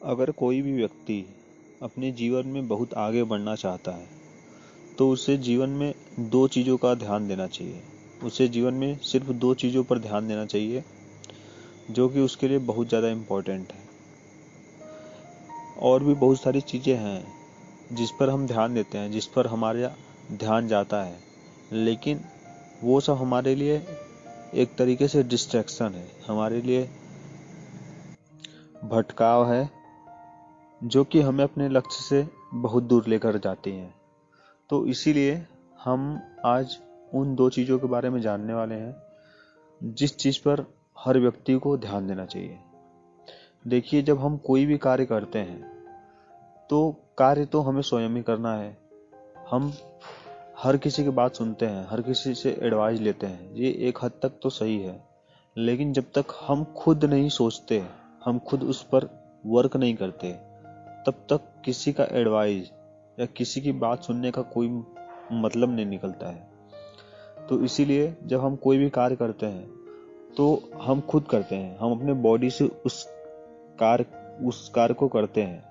अगर कोई भी व्यक्ति अपने जीवन में बहुत आगे बढ़ना चाहता है तो उसे जीवन में दो चीज़ों का ध्यान देना चाहिए। उसे जीवन में सिर्फ दो चीज़ों पर ध्यान देना चाहिए जो कि उसके लिए बहुत ज़्यादा इम्पोर्टेंट है। और भी बहुत सारी चीज़ें हैं जिस पर हम ध्यान देते हैं, जिस पर हमारा ध्यान जाता है, लेकिन वो सब हमारे लिए एक तरीके से डिस्ट्रैक्शन है, हमारे लिए भटकाव है जो कि हमें अपने लक्ष्य से बहुत दूर लेकर जाती हैं। तो इसीलिए हम आज उन दो चीज़ों के बारे में जानने वाले हैं जिस चीज़ पर हर व्यक्ति को ध्यान देना चाहिए। देखिए, जब हम कोई भी कार्य करते हैं तो कार्य तो हमें स्वयं ही करना है। हम हर किसी की बात सुनते हैं, हर किसी से एडवाइस लेते हैं, ये एक हद तक तो सही है, लेकिन जब तक हम खुद नहीं सोचते, हम खुद उस पर वर्क नहीं करते, तब तक किसी का एडवाइस या किसी की बात सुनने का कोई मतलब नहीं निकलता है। तो इसीलिए जब हम कोई भी कार्य करते हैं तो हम खुद करते हैं, हम अपने बॉडी से उस कार्य को करते हैं,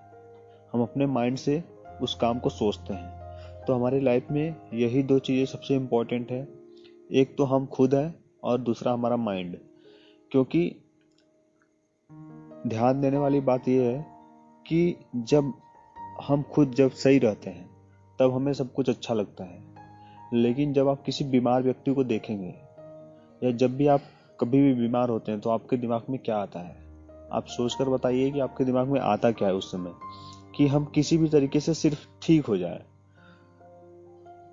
हम अपने माइंड से उस काम को सोचते हैं। तो हमारी लाइफ में यही दो चीज़ें सबसे इम्पोर्टेंट है, एक तो हम खुद हैं और दूसरा हमारा माइंड। क्योंकि ध्यान देने वाली बात यह है कि जब हम खुद जब सही रहते हैं तब हमें सब कुछ अच्छा लगता है, लेकिन जब आप किसी बीमार व्यक्ति को देखेंगे या जब भी आप कभी भी बीमार होते हैं तो आपके दिमाग में क्या आता है? आप सोचकर बताइए कि आपके दिमाग में आता क्या है उस समय, कि हम किसी भी तरीके से सिर्फ ठीक हो जाए।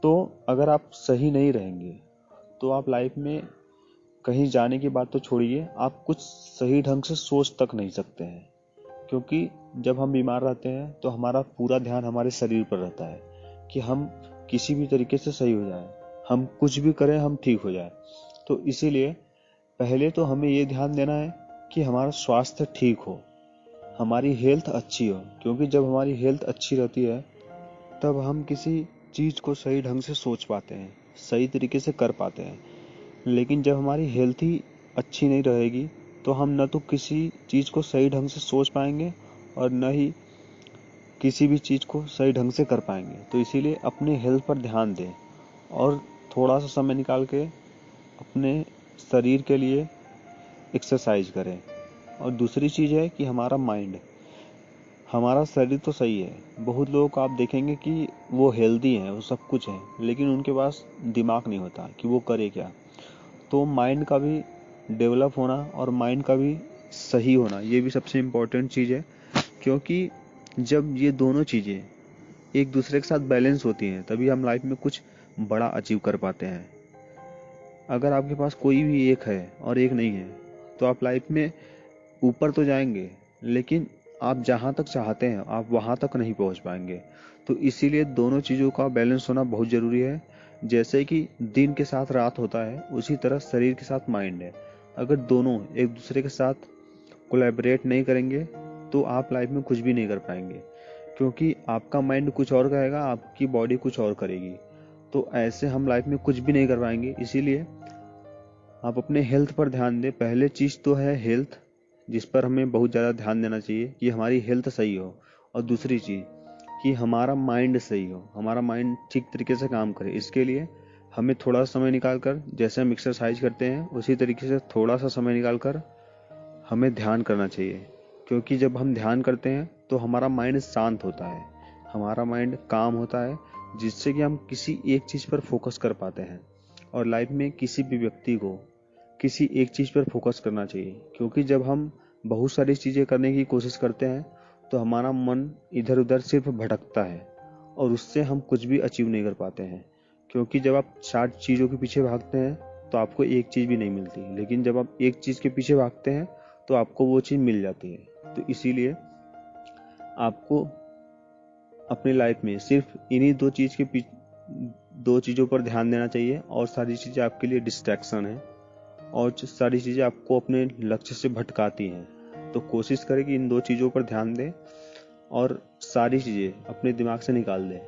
तो अगर आप सही नहीं रहेंगे तो आप लाइफ में कहीं जाने की बात तो छोड़िए, आप कुछ सही ढंग से सोच तक नहीं सकते हैं। क्योंकि जब हम बीमार रहते हैं तो हमारा पूरा ध्यान हमारे शरीर पर रहता है कि हम किसी भी तरीके से सही हो जाए, हम कुछ भी करें हम ठीक हो जाए। तो इसीलिए पहले तो हमें ये ध्यान देना है कि हमारा स्वास्थ्य ठीक हो, हमारी हेल्थ अच्छी हो। क्योंकि जब हमारी हेल्थ अच्छी रहती है तब हम किसी चीज़ को सही ढंग से सोच पाते हैं, सही तरीके से कर पाते हैं। लेकिन जब हमारी हेल्थ ही अच्छी नहीं रहेगी तो हम न तो किसी चीज़ को सही ढंग से सोच पाएंगे और न ही किसी भी चीज़ को सही ढंग से कर पाएंगे। तो इसीलिए अपने हेल्थ पर ध्यान दें और थोड़ा सा समय निकाल के अपने शरीर के लिए एक्सरसाइज करें। और दूसरी चीज़ है कि हमारा माइंड, हमारा शरीर तो सही है, बहुत लोगों को आप देखेंगे कि वो हेल्दी हैं, वो सब कुछ है, लेकिन उनके पास दिमाग नहीं होता कि वो करे क्या। तो माइंड का भी डेवलप होना और माइंड का भी सही होना ये भी सबसे इम्पोर्टेंट चीज़ है। क्योंकि जब ये दोनों चीज़ें एक दूसरे के साथ बैलेंस होती हैं तभी हम लाइफ में कुछ बड़ा अचीव कर पाते हैं। अगर आपके पास कोई भी एक है और एक नहीं है तो आप लाइफ में ऊपर तो जाएंगे, लेकिन आप जहाँ तक चाहते हैं आप वहाँ तक नहीं पहुँच पाएंगे। तो इसीलिए दोनों चीज़ों का बैलेंस होना बहुत ज़रूरी है। जैसे कि दिन के साथ रात होता है, उसी तरह शरीर के साथ माइंड है। अगर दोनों एक दूसरे के साथ कोलैबोरेट नहीं करेंगे तो आप लाइफ में कुछ भी नहीं कर पाएंगे। क्योंकि आपका माइंड कुछ और कहेगा, आपकी बॉडी कुछ और करेगी, तो ऐसे हम लाइफ में कुछ भी नहीं कर पाएंगे। इसीलिए आप अपने हेल्थ पर ध्यान दें। पहले चीज़ तो है हेल्थ, जिस पर हमें बहुत ज़्यादा ध्यान देना चाहिए कि हमारी हेल्थ सही हो। और दूसरी चीज़ कि हमारा माइंड सही हो, हमारा माइंड ठीक तरीके से काम करे। इसके लिए हमें थोड़ा समय निकाल कर, जैसे हम एक्सरसाइज करते हैं उसी तरीके से थोड़ा सा समय निकाल कर हमें ध्यान करना चाहिए। क्योंकि जब हम ध्यान करते हैं तो हमारा माइंड शांत होता है, हमारा माइंड काम होता है, जिससे कि हम किसी एक चीज़ पर फोकस कर पाते हैं। और लाइफ में किसी भी व्यक्ति को किसी एक चीज़ पर फोकस करना चाहिए। क्योंकि जब हम बहुत सारी चीज़ें करने की कोशिश करते हैं तो हमारा मन इधर उधर सिर्फ भटकता है और उससे हम कुछ भी अचीव नहीं कर पाते हैं। क्योंकि जब आप 60 चीज़ों के पीछे भागते हैं तो आपको एक चीज़ भी नहीं मिलती, लेकिन जब आप एक चीज़ के पीछे भागते हैं तो आपको वो चीज़ मिल जाती है। तो इसीलिए आपको अपनी लाइफ में सिर्फ इन्हीं दो चीज़ों पर ध्यान देना चाहिए और सारी चीज़ें आपके लिए डिस्ट्रैक्शन है और सारी चीज़ें आपको अपने लक्ष्य से भटकाती हैं। तो कोशिश करें कि इन दो चीज़ों पर ध्यान दें और सारी चीज़ें अपने दिमाग से निकाल दें।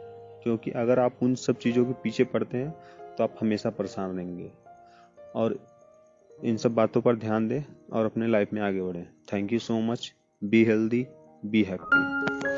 क्योंकि अगर आप उन सब चीज़ों के पीछे पड़ते हैं तो आप हमेशा परेशान रहेंगे। और इन सब बातों पर ध्यान दें और अपने लाइफ में आगे बढ़ें। Thank you so much. Be healthy. Be happy.